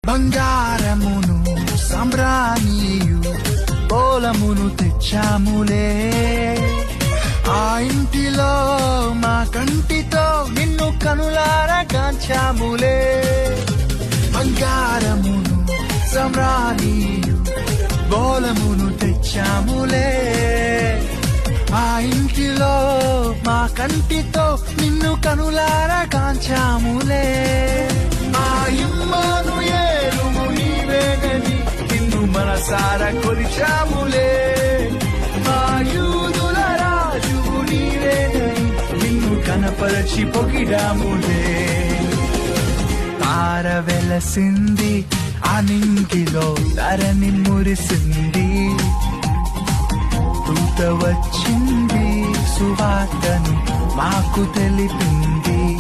బంగారమును సాంబ్రాణియు బోలమును తెచ్చాములే. ఆ ఇంటిలో మా కంటితో నిన్ను కనులారా కాంచాములే. బంగారమును సాంబ్రాణియు బోలమును తెచ్చాములే. ఆ ఇంటిలో మా కంటితో నిన్ను కనులారా కాంచాములే. ఆ ఇమ్మానుయేలు నీవేనని నిన్ను మనసారా కొలిచాములే. ఆ యూదుల రాజు నీవేనని నిన్ను కనపరచి పొగిడాములే. తార వెలసింది ఆ నింగిలో ధరణి మురిసింది. దూత వచ్చింది సువార్తను మాకు తెలిపింది.